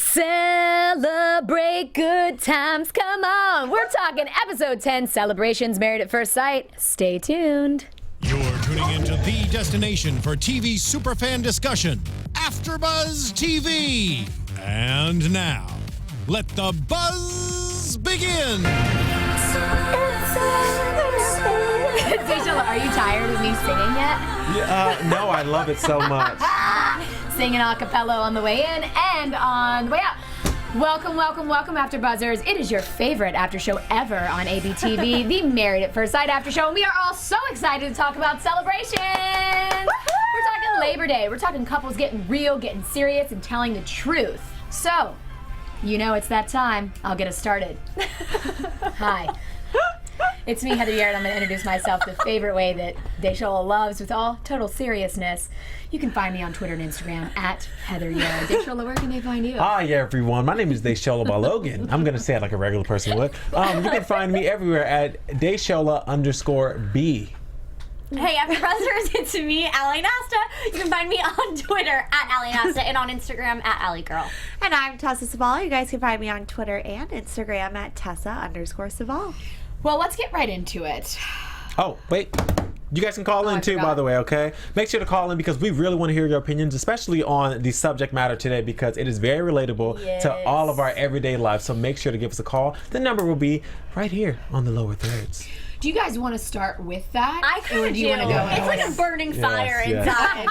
Celebrate good times, come on. We're talking episode 10, Celebrations Married at First Sight. Stay tuned. You're tuning into the destination for TV superfan discussion, AFTERBUZZ TV. And now, let the buzz begin. Desola, are you tired of me singing yet? No, I love it so much. Singing a cappella on the way in and on the way out. Welcome, welcome, welcome, AfterBuzzers. It is your favorite after show ever on ABTV, the Married at First Sight after show, and we are all so excited to talk about celebrations. We're talking Labor Day. We're talking couples getting real, getting serious, and telling the truth. So, you know it's that time. I'll get us started. Hi. It's me, Heather Yerrid. I'm going to introduce myself the favorite way that Desola loves, with all total seriousness. You can find me on Twitter and Instagram at Heather Yerrid. Desola, where can they find you? Hi, everyone. My name is Desola Balogun. I'm going to say it like a regular person would. You can find me everywhere at Desola_B. Hey, AfterBuzzers, it's me, Ally Nasta. You can find me on Twitter at Ally Nasta and on Instagram at AllieGirl. And I'm Tessa Cevaal. You guys can find me on Twitter and Instagram at Tessa_Cevaal. Well, let's get right into it. Oh, wait. You guys can call in too, by the way, okay? Make sure to call in because we really want to hear your opinions, especially on the subject matter today, because it is very relatable to all of our everyday lives. So make sure to give us a call. The number will be right here on the lower thirds. Do you guys want to start with that? I kind of do. You want to go It's like a burning fire inside.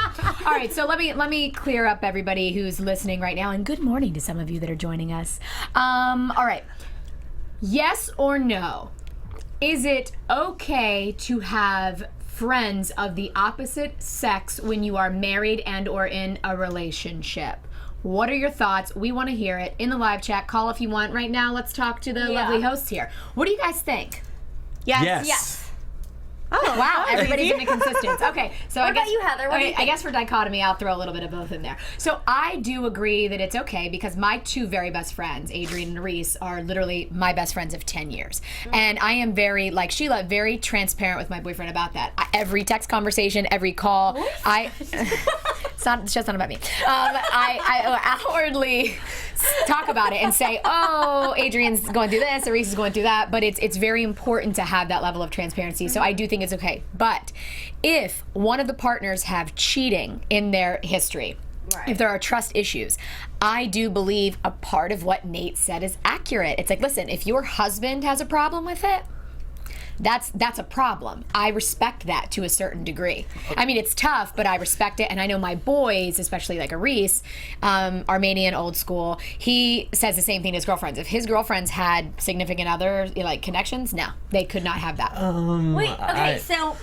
All right, so let me clear up everybody who's listening right now, and good morning to some of you that are joining us. All right, yes or no? Is it okay to have friends of the opposite sex when you are married and or in a relationship? What are your thoughts? We want to hear it in the live chat. Call if you want. Right now, let's talk to the lovely hosts here. What do you guys think? Yes. Oh, wow. Everybody's in a consistent. Okay, so What about you, Heather? What do you think? I guess for dichotomy, I'll throw a little bit of both in there. So I do agree that it's okay because my two very best friends, Adrian and Reese, are literally my best friends of 10 years. And I am very, like Sheila, very transparent with my boyfriend about that. Every text conversation, every call, it's just not about me. I outwardly talk about it and say, oh, Adrian's going through this, or Reese is going through that, but it's very important to have that level of transparency. So I do think it's okay. But if one of the partners have cheating in their history, if there are trust issues, I do believe a part of what Nate said is accurate. It's like, listen, if your husband has a problem with it, that's a problem. I respect that to a certain degree. I mean, it's tough, but I respect it. And I know my boys, especially like a Reese, Armenian, old school, he says the same thing to his girlfriends. If his girlfriends had significant other like connections, no, they could not have that. Wait, okay, so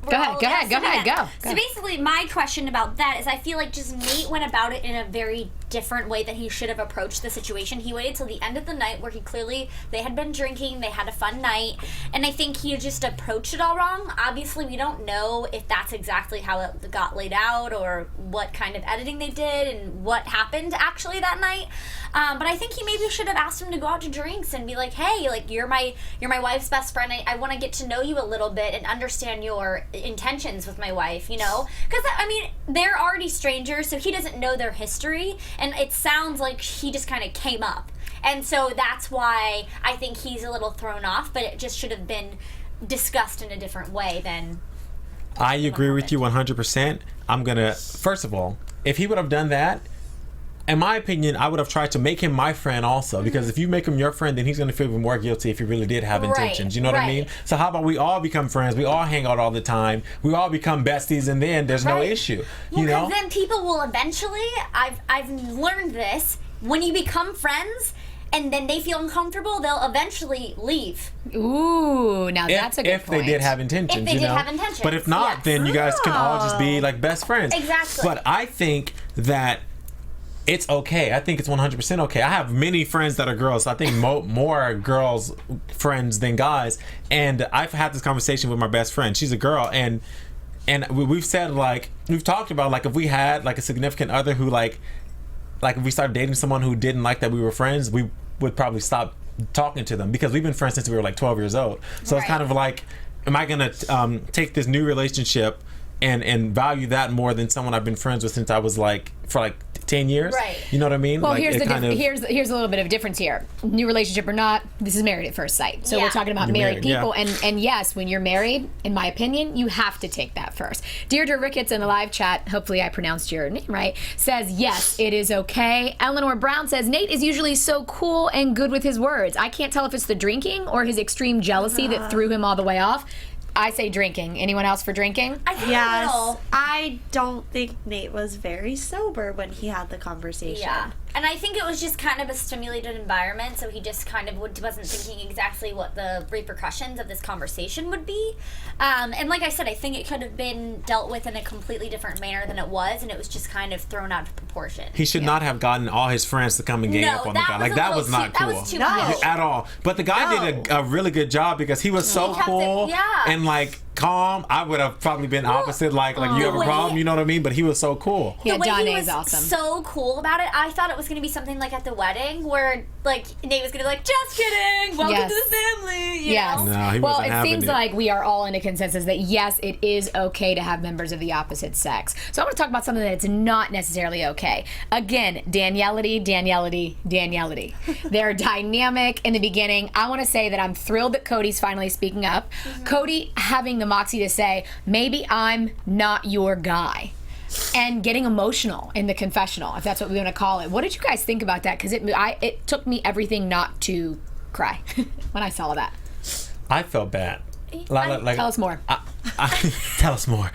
Go ahead. So basically, my question about that is I feel like just Nate went about it in a very different way that he should have approached the situation. He waited till the end of the night where they had been drinking, they had a fun night, and I think he just approached it all wrong. Obviously, we don't know if that's exactly how it got laid out or what kind of editing they did and what happened actually that night. But I think he maybe should have asked him to go out to drinks and be like, hey, like you're my wife's best friend. I want to get to know you a little bit and understand your intentions with my wife, you know? Because, I mean, they're already strangers, so he doesn't know their history, and it sounds like he just kind of came up. And so that's why I think he's a little thrown off, but it just should have been discussed in a different way than... I agree with you 100%. I'm going to, first of all, if he would have done that, in my opinion, I would have tried to make him my friend also, because if you make him your friend, then he's going to feel even more guilty if he really did have intentions. You know what I mean? So how about we all become friends? We all hang out all the time. We all become besties, and then there's no issue. Well, you know? because then people will eventually, I've learned this, when you become friends and then they feel uncomfortable, they'll eventually leave. Ooh, now that's a good point. If they did have intentions, If they did have intentions. But if not, then you guys can all just be like best friends. Exactly. But I think that it's okay. I think it's 100% okay. I have many friends that are girls. So I think more girls friends than guys. And I've had this conversation with my best friend. She's a girl, and we've said, like, we've talked about, like, if we had like a significant other who like if we started dating someone who didn't like that we were friends, we would probably stop talking to them, because we've been friends since we were like 12 years old. So it's kind of like, am I gonna take this new relationship and value that more than someone I've been friends with since I was like, for like 15 years. Right. You know what I mean? Well, Like, here's it kind of- here's a little bit of difference here. New relationship or not, this is married at first sight. So Yeah. we're talking about You're married married, people, yeah. and yes, when you're married, in my opinion, you have to take that first. Deirdre Ricketts in the live chat, hopefully I pronounced your name right, says yes, it is okay. Eleanor Brown says Nate is usually so cool and good with his words. I can't tell if it's the drinking or his extreme jealousy that threw him all the way off. I say drinking. Anyone else for drinking? I think a Yes. little. I don't think Nate was very sober when he had the conversation. Yeah. And I think it was just kind of a stimulated environment, so he just kind of wasn't thinking exactly what the repercussions of this conversation would be. And like I said, I think it could have been dealt with in a completely different manner than it was, and it was just kind of thrown out of proportion. He should not have gotten all his friends to come and gang No, up on the that guy. was Like, a that little was not too- cool. that was too No. much. At all. But the guy did a really good job because he was so He kept it- cool yeah. and like calm. I would have probably been opposite, like you The have a way- problem, you know what I mean? But he was so cool. Yeah, the way John he A was is awesome. so cool about it, I thought it was going to be something like at the wedding where like Nate was going to be like, just kidding, welcome Yes. to the family. You Yes. know? No, he Well, wasn't it having seems it. like we are all in a consensus that yes, it is okay to have members of the opposite sex. So I want to talk about something that's not necessarily okay. Again, Danielle. They're dynamic in the beginning. I want to say that I'm thrilled that Cody's finally speaking up. Cody having the moxie to say, maybe I'm not your guy. And getting emotional in the confessional, if that's what we want to call it. What did you guys think about that? Because it took me everything not to cry when I saw that. I felt bad. Tell us more. Tell us more.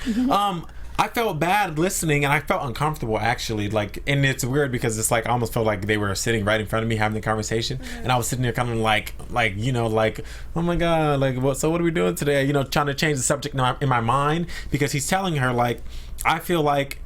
I felt bad listening, and I felt uncomfortable actually. Like, and it's weird because it's like I almost felt like they were sitting right in front of me having the conversation, and I was sitting there kind of like you know, like, oh my god, like what? So what are we doing today? You know, trying to change the subject in my mind because he's telling her like, I feel like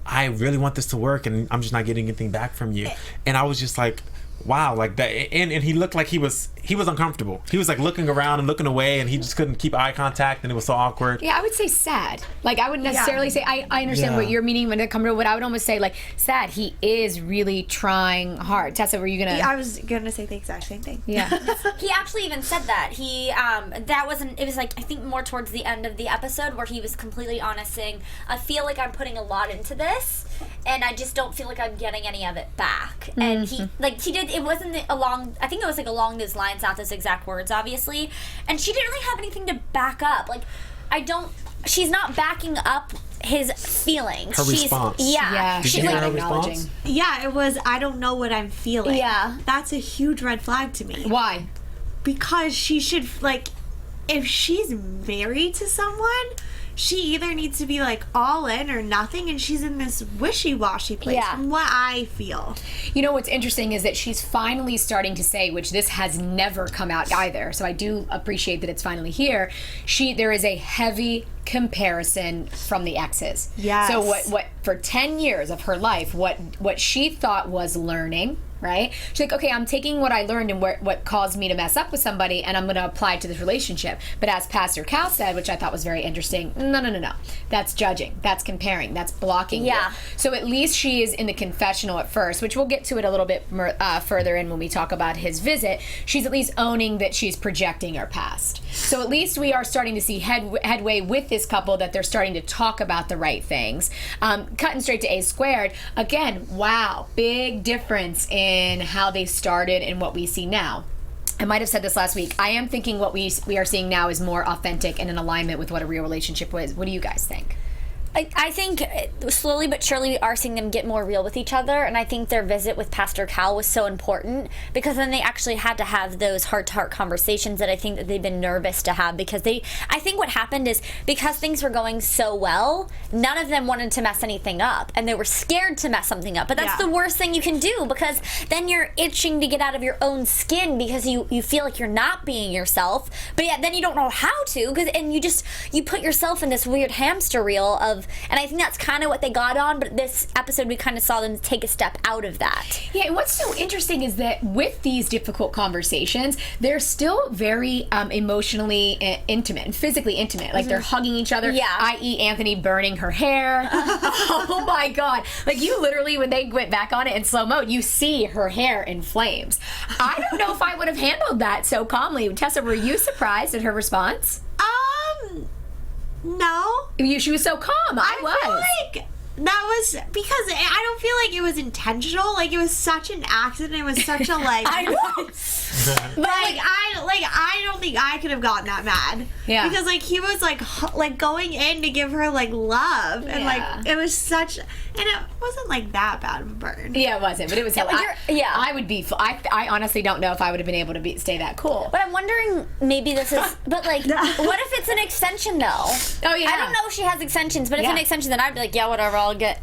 I really want this to work, and I'm just not getting anything back from you, and I was just like, wow, like that, and he looked like he was uncomfortable. He was like looking around and looking away, and he just couldn't keep eye contact, and it was so awkward. Yeah, I would say sad. Like, I wouldn't necessarily say, I understand what you're meaning when it comes to what I would almost say, like, sad. He is really trying hard. Tessa, were you going to? I was going to say the exact same thing. Yeah. He actually even said that. He, that wasn't, it was like, I think more towards the end of the episode where he was completely honest saying, I feel like I'm putting a lot into this, and I just don't feel like I'm getting any of it back. And he did, it wasn't along, I think it was like along those lines, not those exact words, obviously. And she didn't really have anything to back up. Like, she's not backing up his feelings. Her response. Yeah. Did She's you hear not her acknowledging. response? Yeah, it was, I don't know what I'm feeling. Yeah. That's a huge red flag to me. Why? Because she should, like, if she's married to someone, she either needs to be like all in or nothing, and she's in this wishy-washy place. Yeah. From what I feel. You know what's interesting is that she's finally starting to say, which this has never come out either, so I do appreciate that it's finally here. There is a heavy comparison from the exes. Yes. So what for 10 years of her life, what she thought was learning, right? She's like, okay, I'm taking what I learned and what caused me to mess up with somebody, and I'm going to apply it to this relationship. But as Pastor Cal said, which I thought was very interesting, no. That's judging. That's comparing. That's blocking. Yeah. You. So at least she is in the confessional at first, which we'll get to it a little bit more, further in when we talk about his visit. She's at least owning that she's projecting her past. So at least we are starting to see headway with this couple, that they're starting to talk about the right things. Cutting straight to A squared, again, wow, big difference in how they started and what we see now. I might have said this last week. I am thinking what we are seeing now is more authentic and in alignment with what a real relationship was. What do you guys think? I think slowly but surely we are seeing them get more real with each other, and I think their visit with Pastor Cal was so important because then they actually had to have those heart-to-heart conversations that I think that they've been nervous to have, because I think what happened is because things were going so well, none of them wanted to mess anything up, and they were scared to mess something up. But that's the worst thing you can do, because then you're itching to get out of your own skin because you feel like you're not being yourself, but yet then you don't know how to, and you put yourself in this weird hamster wheel of. And I think that's kind of what they got on, but this episode we kind of saw them take a step out of that. Yeah, and what's so interesting is that with these difficult conversations, they're still very emotionally intimate and physically intimate. Like, they're hugging each other, i.e. Anthony burning her hair. Oh my God. Like, you literally, when they went back on it in slow mo, you see her hair in flames. I don't know if I would have handled that so calmly. Tessa, were you surprised at her response? No. She was so calm. I was. feel like that was because I don't feel like it was intentional. Like, it was such an accident. It was such a like. I know. But I don't think I could have gotten that mad. Yeah. Because like he was like going in to give her like love and like it was such, and it wasn't like that bad of a burn. Yeah, it wasn't, but it was. I would be. I honestly don't know if I would have been able to stay that cool. But I'm wondering, maybe this is. But like, what if it's an extension though? Oh yeah. I don't know if she has extensions, but if it's an extension, then I'd be like, yeah, whatever, I'll get.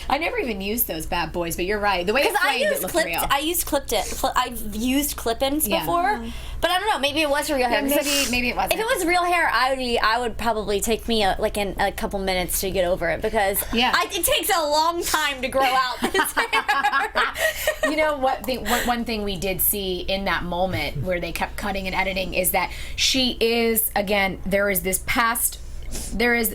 I never even used those bad boys, but you're right. The way it's framed, it looked real. I've used clip-ins before, but I don't know. Maybe it was real hair. Maybe it wasn't. If it was real hair, I would probably take me a couple minutes to get over it because it takes a long time to grow out this hair. You know what? One thing we did see in that moment where they kept cutting and editing is that she is, again, there is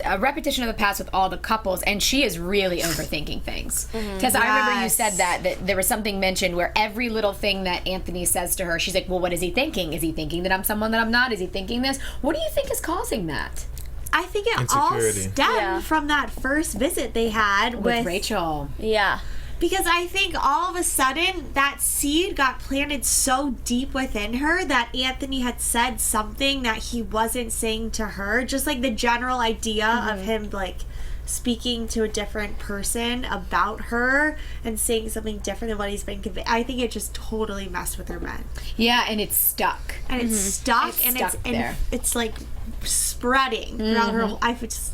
a repetition of the past with all the couples, and she is really overthinking things. Because I remember you said that there was something mentioned where every little thing that Anthony says to her, she's like, well, what is he thinking? Is he thinking that I'm someone that I'm not? Is he thinking this? What do you think is causing that? I think it all stemmed from that first visit they had with Rachel. Yeah. Because I think all of a sudden that seed got planted so deep within her that Anthony had said something that he wasn't saying to her. Just like the general idea of him like speaking to a different person about her and saying something different than what he's been conveyed. I think it just totally messed with her mind. Yeah, and it's stuck. And it's stuck, it's like spreading throughout her whole life.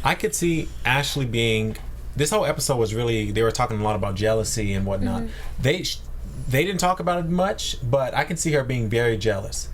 I could see Ashley being. This whole episode was really, they were talking a lot about jealousy and whatnot. They didn't talk about it much, but I can see her being very jealous.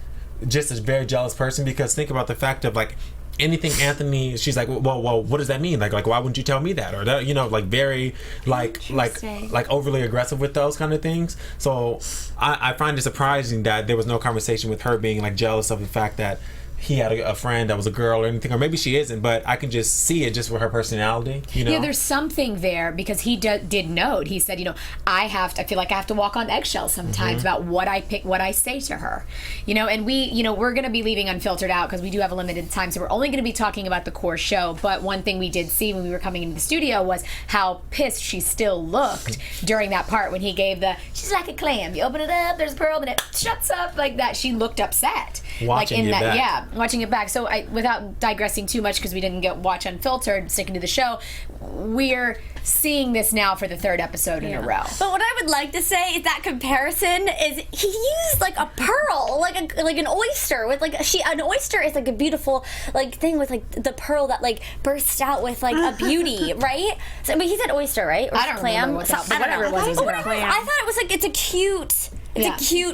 Just a very jealous person, because think about the fact of like anything Anthony, she's like, well, what does that mean? Like why wouldn't you tell me that? Or that, like very like overly aggressive with those kind of things. So I find it surprising that there was no conversation with her being like jealous of the fact that he had a friend that was a girl or anything, or maybe she isn't, but I can just see it just with her personality, Yeah, there's something there, because he did note. He said, I feel like I have to walk on eggshells sometimes about what I pick, what I say to her, and we're going to be leaving Unfiltered out because we do have a limited time, so we're only going to be talking about the core show. But one thing we did see when we were coming into the studio was how pissed she still looked during that part when he gave she's like a clam. You open it up, there's a pearl, then it shuts up like that. She looked upset. Watching it back. Watching it back. So without digressing too much, because we didn't watch Unfiltered, sticking to the show, we're seeing this now for the third episode in a row. But what I would like to say is that comparison is he used like a pearl, like an oyster with an oyster is like a beautiful like thing with like the pearl that like bursts out with like a beauty, right? So, but he said oyster, right? Or I don't remember what's up, but whatever it was. I thought it was like it's a cute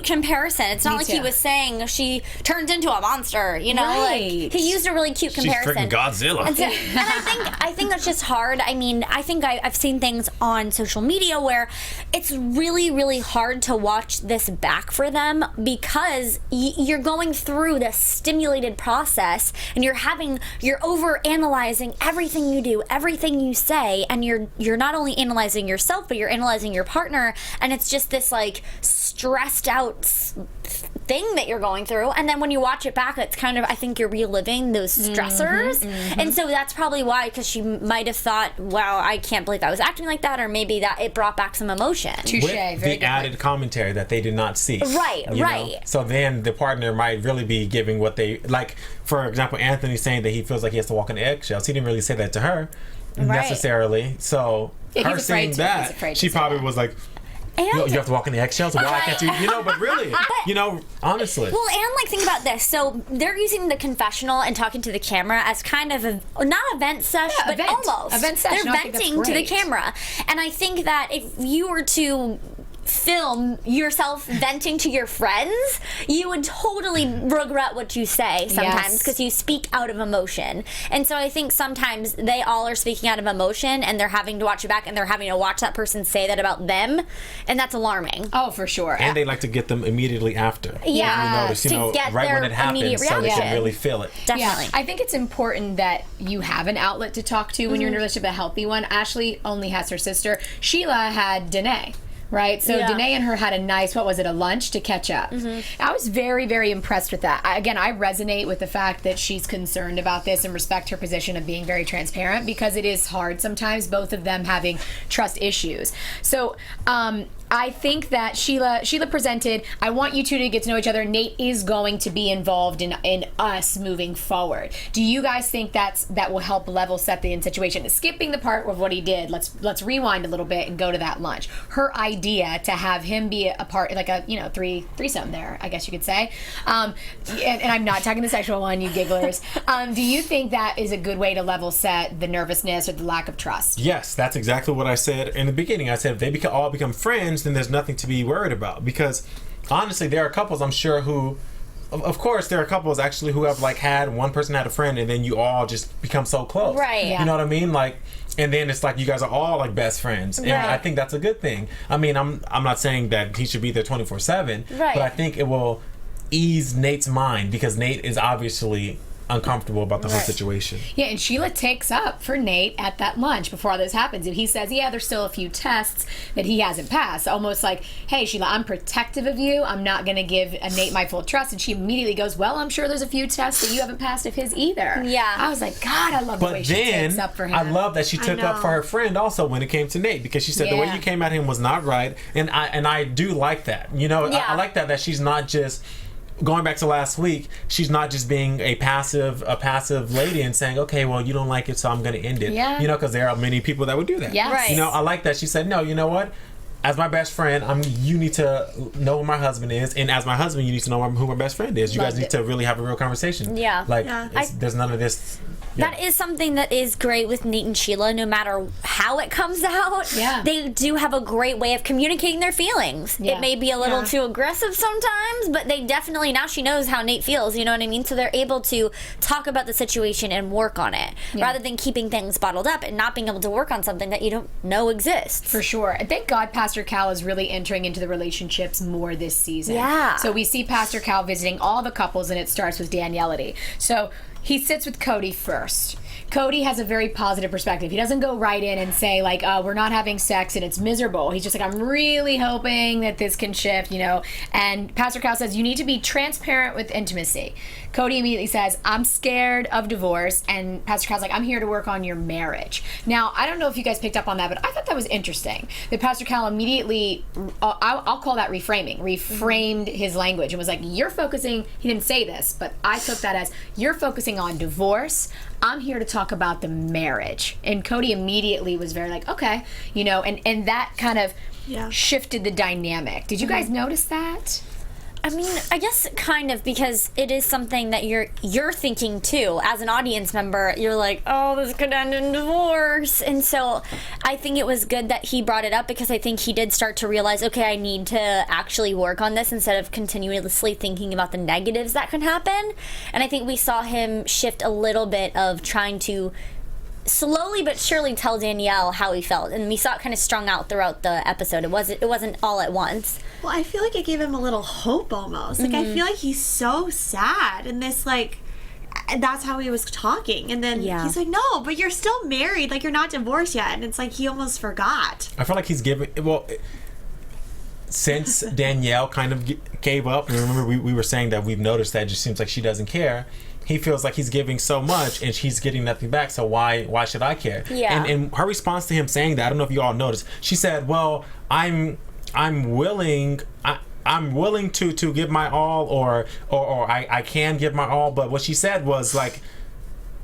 comparison. It's not like he was saying she turns into a monster, Right. Like he used a really cute comparison. She's freaking Godzilla. And I think that's just hard. I mean, I think I've seen things on social media where it's really, really hard to watch this back for them because you're going through this stimulated process and you're over analyzing everything you do, everything you say, and you're not only analyzing yourself, but you're analyzing your partner, and it's just this like stressed out thing that you're going through, and then when you watch it back, it's kind of, I think you're reliving those stressors, and so that's probably why, because she might have thought, wow, I can't believe I was acting like that, or maybe that it brought back some emotion. Touché, with the added commentary that they did not see. Right. So then the partner might really be giving what they, like, for example, Anthony saying that he feels like he has to walk on eggshells. He didn't really say that to her necessarily. So her saying that, she probably was like, you have to walk in the eggshells. Why can't you? But really, honestly. Well, and like think about this. So they're using the confessional and talking to the camera as kind of not a vent sesh, but almost event sesh. They're venting to the camera, and I think that if you were to film yourself venting to your friends, you would totally regret what you say sometimes because you speak out of emotion. And so I think sometimes they all are speaking out of emotion and they're having to watch it back and they're having to watch that person say that about them, and that's alarming. Oh, for sure. And they like to get them immediately after. Yeah. You notice, right when it happens, so they can really feel it. Definitely. Yeah. I think it's important that you have an outlet to talk to when you're in a relationship, a healthy one. Ashley only has her sister. Sheila had Danae. right? So Yeah. Danae and her had a nice, what was it, a lunch to catch up. I was very, very impressed with that. I resonate with the fact that she's concerned about this and respect her position of being very transparent, because it is hard sometimes, both of them having trust issues. So I think that Sheila presented, I want you two to get to know each other. Nate is going to be involved in us moving forward. Do you guys think that will help level set the situation? Skipping the part of what he did, let's rewind a little bit and go to that lunch. Her idea to have him be a part, like a threesome there, I guess you could say. And I'm not talking the sexual one, you gigglers. Do you think that is a good way to level set the nervousness or the lack of trust? Yes, that's exactly what I said in the beginning. I said if they all become friends, then there's nothing to be worried about. Because honestly, there are couples, I'm sure, who, of course, there are couples actually who have like had one person had a friend, and then you all just become so close. Right. Yeah. You know what I mean? Like, and then it's like you guys are all like best friends, and Right. I think that's a good thing. I mean, I'm not saying that he should be there 24/7, Right. but I think it will ease Nate's mind, because Nate is obviously uncomfortable about the whole situation. Yeah, and Sheila takes up for Nate at that lunch before all this happens. And he says, yeah, there's still a few tests that he hasn't passed. Almost like, hey, Sheila, I'm protective of you. I'm not going to give Nate my full trust. And she immediately goes, well, I'm sure there's a few tests that you haven't passed of his either. Yeah. I was like, God, I love the way But she then takes up for him. I love that she took up know. for her friend also when it came to Nate, because she said the way Yeah. you came at him was not right, and I do like that. You know, Yeah. I like that she's not just going back to last week. She's not just being a passive lady and saying, okay, well, you don't like it, so I'm going to end it. Yeah. You know, because there are many people that would do that. Yes. Right. You know, I like that she said, no, you know what? As my best friend, you need to know who my husband is, and as my husband, you need to know who my best friend is. You Loved guys need it. to really have a real conversation. Yeah. Like, Yeah. there's none of this. Yeah. That is something that is great with Nate and Sheila. No matter how it comes out, Yeah. they do have a great way of communicating their feelings. Yeah. It may be a little Yeah. too aggressive sometimes, but they definitely, now she knows how Nate feels, you know what I mean? So they're able to talk about the situation and work on it, rather than keeping things bottled up and not being able to work on something that you don't know exists. For sure. And thank God Pastor Cal is really entering into the relationships more this season. Yeah. So we see Pastor Cal visiting all the couples, and it starts with Danielle. So he sits with Cody first. Cody has a very positive perspective. He doesn't go right in and say, like, we're not having sex and it's miserable. He's just like, I'm really hoping that this can shift, you know. And Pastor Cal says, you need to be transparent with intimacy. Cody immediately says, I'm scared of divorce. And Pastor Cal's like, I'm here to work on your marriage. Now, I don't know if you guys picked up on that, but I thought that was interesting. That Pastor Cal immediately, I'll call that reframed his language and was like, you're focusing, he didn't say this, but I took that as, you're focusing on divorce. I'm here to talk about the marriage. And Cody immediately was very like, okay, you know, and that kind of Yeah. shifted the dynamic. Did you guys notice that? I mean, I guess kind of, because it is something that you're thinking too. As an audience member, you're like, oh, this could end in divorce. And so I think it was good that he brought it up, because I think he did start to realize, okay, I need to actually work on this instead of continuously thinking about the negatives that can happen. And I think we saw him shift a little bit of trying to slowly but surely tell Danielle how he felt, and we saw it kind of strung out throughout the episode. It wasn't all at once. Well, I feel like it gave him a little hope almost. Like, I feel like he's so sad, and this, like, that's how he was talking. And then Yeah. he's like, no, but you're still married. Like, you're not divorced yet. And it's like he almost forgot. I feel like he's giving, well, since Danielle kind of gave up, and remember we were saying that we've noticed that it just seems like she doesn't care. He feels like he's giving so much and she's getting nothing back, so why should I care? Yeah. And her response to him saying that, I don't know if you all noticed, she said, well, I'm willing to give my all, or I can give my all, but what she said was like,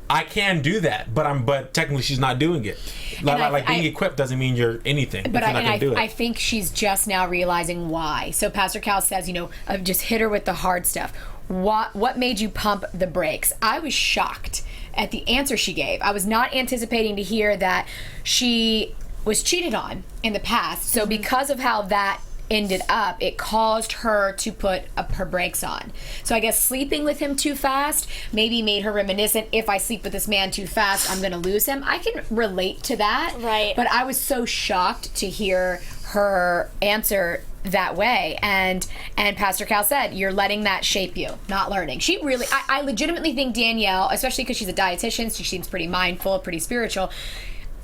I can do that, but technically she's not doing it. Like being equipped doesn't mean you're anything. But if you're not gonna do it. I think she's just now realizing why. So Pastor Cal says, you know, just hit her with the hard stuff. What made you pump the brakes? I was shocked at the answer she gave. I was not anticipating to hear that she was cheated on in the past. So because of how that ended up, it caused her to put her brakes on. So I guess sleeping with him too fast maybe made her reminiscent, if I sleep with this man too fast, I'm going to lose him. I can relate to that. Right. But I was so shocked to hear her answer that way. And Pastor Cal said, you're letting that shape you, not learning. She really, I legitimately think Danielle, especially because she's a dietitian, she seems pretty mindful, pretty spiritual.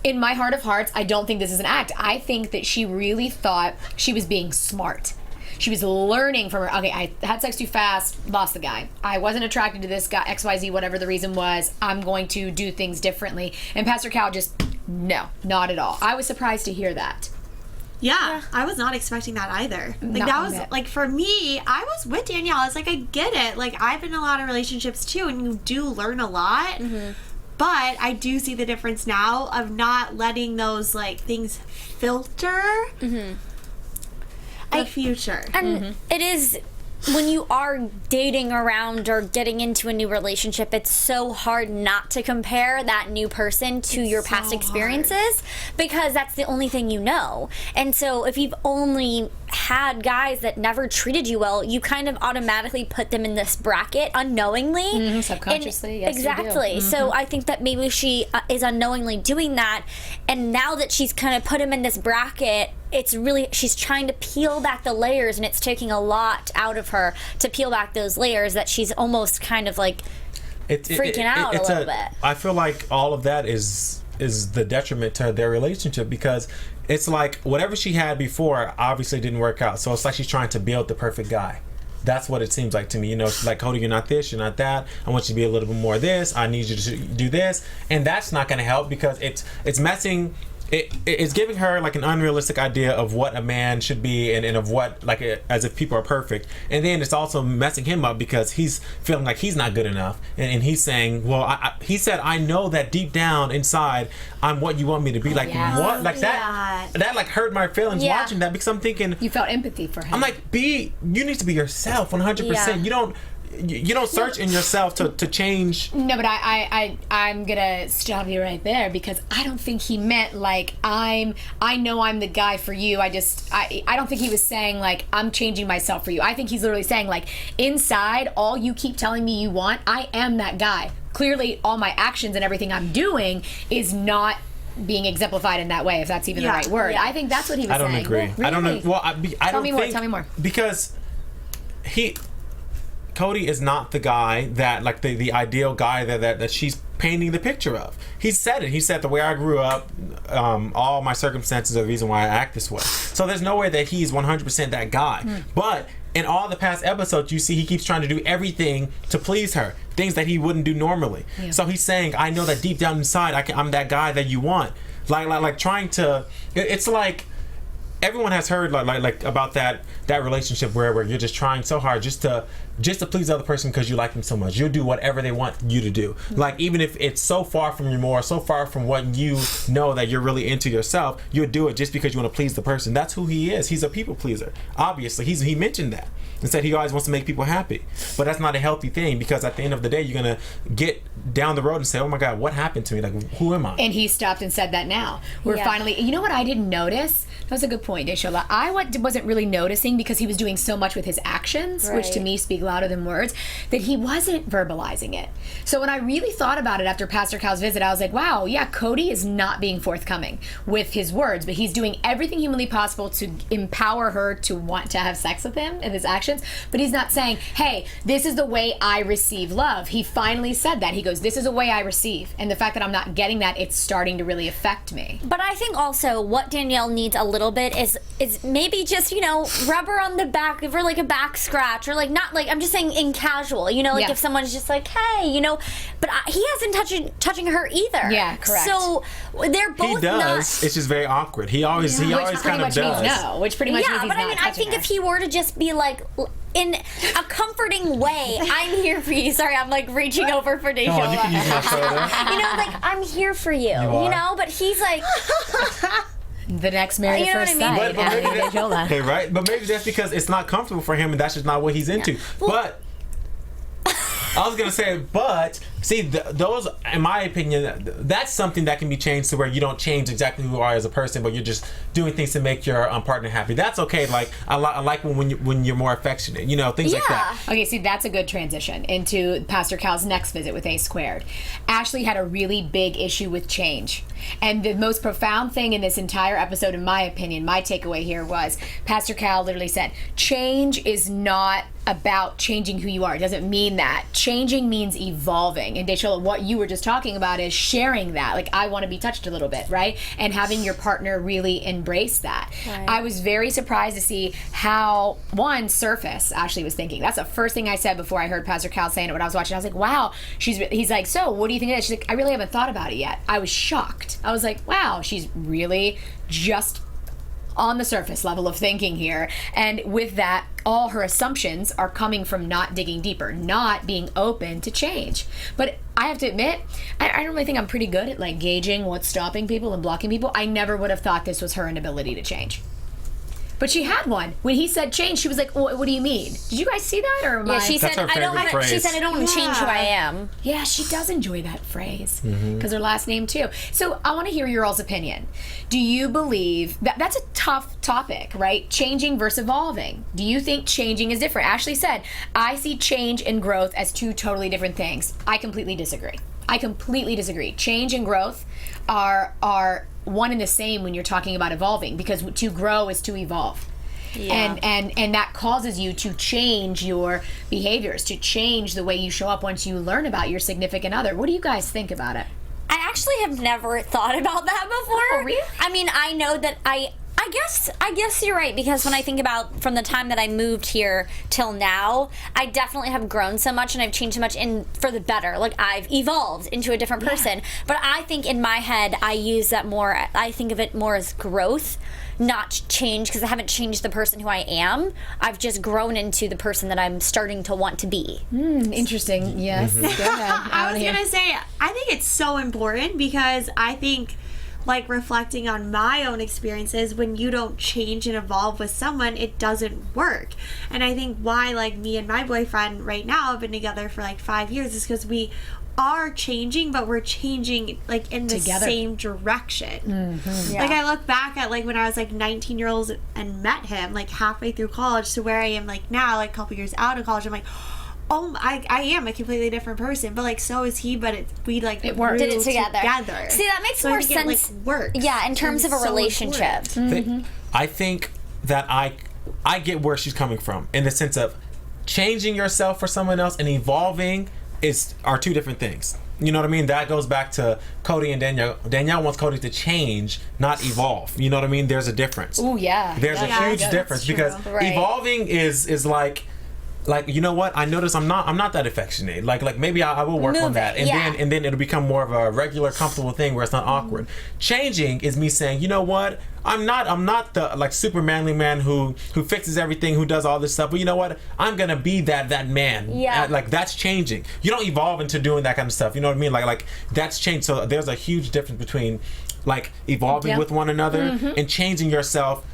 in my heart of hearts, I don't think this is an act. I think that she really thought she was being smart. She was learning from her. Okay, I had sex too fast, lost the guy. I wasn't attracted to this guy, XYZ, whatever the reason was. I'm going to do things differently. And Pastor Cal just, no, not at all. I was surprised to hear that. Yeah, I was not expecting that either. Like, Not that one was, bit. like, for me, I was with Danielle. I was like, I get it. Like, I've been in a lot of relationships, too, and you do learn a lot. Mm-hmm. But I do see the difference now of not letting those, like, things filter the future. And it is, when you are dating around or getting into a new relationship, it's so hard not to compare that new person to your so past hard. experiences, because that's the only thing you know. And so if you've only had guys that never treated you well, you kind of automatically put them in this bracket unknowingly. Subconsciously, yes, you do. Exactly. So I think that maybe she is unknowingly doing that, and now that she's kind of put him in this bracket, it's really, she's trying to peel back the layers, and it's taking a lot out of her to peel back those layers that she's almost kind of like freaking out a little bit. I feel like all of that is the detriment to their relationship, because it's like whatever she had before obviously didn't work out. So it's like she's trying to build the perfect guy. That's what it seems like to me. You know, she's like, Cody, you're not this, you're not that. I want you to be a little bit more of this. I need you to do this. And that's not going to help, because it's messing. It's giving her like an unrealistic idea of what a man should be, and of what, like, as if people are perfect. And then it's also messing him up, because he's feeling like he's not good enough, and he's saying, well, he said, I know that deep down inside I'm what you want me to be. Like, what? Like that like hurt my feelings watching that, because I'm thinking, You felt empathy for him. I'm like, you need to be yourself 100%. You don't search in yourself to change. No, but I'm gonna stop you right there, because I don't think he meant like I know I'm the guy for you. I don't think he was saying like I'm changing myself for you. I think he's literally saying like inside, all you keep telling me you want, I am that guy. Clearly, all my actions and everything I'm doing is not being exemplified in that way, if that's even the right word. I think that's what he was saying. I don't agree. Really? I don't know. Well, Tell me more. Because Cody is not the guy that, like, the ideal guy that she's painting the picture of. He said it. He said the way I grew up, all my circumstances are the reason why I act this way. So there's no way that he's 100% that guy. But in all the past episodes, you see he keeps trying to do everything to please her, things that he wouldn't do normally. So he's saying, I know that deep down inside, I'm that guy that you want. Like trying to. It's like. Everyone has heard like about that relationship where you're just trying so hard just to please the other person because you like them so much. You'll do whatever they want you to do. Like, even if it's so far from you, more so far from what you know that you're really into yourself, you'll do it just because you want to please the person. That's who he is. He's a people pleaser. Obviously, he mentioned that and said he always wants to make people happy. But that's not a healthy thing, because at the end of the day, you're gonna get down the road and say, oh my God, what happened to me? Like, who am I? And he stopped and said that now. We're finally, you know what I didn't notice? That was a good point, Desola. I wasn't really noticing, because he was doing so much with his actions, which to me speak louder than words, that he wasn't verbalizing it. So when I really thought about it after Pastor Cal's visit, I was like, wow, yeah, Cody is not being forthcoming with his words, but he's doing everything humanly possible to empower her to want to have sex with him in his actions. But he's not saying, hey, this is the way I receive love. He finally said that. He goes, this is the way I receive. And the fact that I'm not getting that, it's starting to really affect me. But I think also what Danielle needs a little bit is maybe just, rub her on the back, give her like a back scratch, or like, not like, I'm just saying in casual, like if someone's just like, hey, but he hasn't touching her either. Yeah, correct. So they're both he does. It's just very awkward. He always kind of does. Means no, which pretty much means he's but not I think her. if he were to just be like, in a comforting way, I'm here for you. Sorry, I'm like reaching over for Desola. Come on, you can use my shoulder. Like, I'm here for you. But he's like. The next Married at First Sight. But maybe hey, right? But maybe that's because it's not comfortable for him, and that's just not what he's into. But I was gonna say, but see, those, in my opinion, that's something that can be changed to where you don't change exactly who you are as a person, but you're just doing things to make your partner happy. That's okay. Like I like when you're more affectionate, things like that. Okay, see, that's a good transition into Pastor Cal's next visit with A Squared. Ashley had a really big issue with change. And the most profound thing in this entire episode, in my opinion, my takeaway here was Pastor Cal literally said, change is not about changing who you are. It doesn't mean that. Changing means evolving. And Desola, what you were just talking about is sharing that. Like, I want to be touched a little bit, right? And having your partner really embrace that. Right. I was very surprised to see how, one, surface Ashley was thinking. That's the first thing I said before I heard Pastor Cal saying it when I was watching. I was like, wow. He's like, so what do you think of that? She's like, I really haven't thought about it yet. I was shocked. I was like, wow, she's really just on the surface level of thinking here. And with that, all her assumptions are coming from not digging deeper, not being open to change. But I have to admit, I don't really think I'm pretty good at like gauging what's stopping people and blocking people. I never would have thought this was her inability to change. But she had one. When he said change, she was like, what do you mean? Did you guys see that? Or yeah, she said, I don't want to change who I am. Yeah, she does enjoy that phrase. Because her last name, too. So I want to hear your all's opinion. Do you believe that's a tough topic, right? Changing versus evolving. Do you think changing is different? Ashley said, I see change and growth as two totally different things. I completely disagree. Change and growth are one and the same when you're talking about evolving, because to grow is to evolve. Yeah. And that causes you to change your behaviors, to change the way you show up once you learn about your significant other. What do you guys think about it? I actually have never thought about that before. Oh, really? I mean, I know that I guess you're right, because when I think about from the time that I moved here till now, I definitely have grown so much and I've changed so much for the better. Like, I've evolved into a different person. But I think in my head, I use that more, I think of it more as growth, not change, because I haven't changed the person who I am. I've just grown into the person that I'm starting to want to be. Interesting. Yes. Go ahead. I was going to say, I think it's so important, because I think, like, reflecting on my own experiences, when you don't change and evolve with someone, it doesn't work. And I think why, like, me and my boyfriend right now have been together for like 5 years is because we are changing, but we're changing like in the same direction. Yeah. Like, I look back at like when I was like 19 years old and met him like halfway through college to where I am like now, like a couple years out of college, I'm like, oh, I am a completely different person, but like so is he. But we like it worked. Did it together. See, that makes more sense. It, like, works. Yeah, in terms of a relationship. I think that I get where she's coming from, in the sense of changing yourself for someone else and evolving are two different things. You know what I mean? That goes back to Cody and Danielle. Danielle wants Cody to change, not evolve. You know what I mean? There's a difference. Oh yeah. There's a huge difference, because evolving is like, you know what? I notice I'm not that affectionate. Like maybe I will work on that, and then it'll become more of a regular, comfortable thing where it's not awkward. Changing is me saying, you know what? I'm not the like super manly man who fixes everything, who does all this stuff. But you know what? I'm gonna be that man. Yeah. Like, that's changing. You don't evolve into doing that kind of stuff. You know what I mean? Like that's change. So there's a huge difference between like evolving with one another and changing yourself,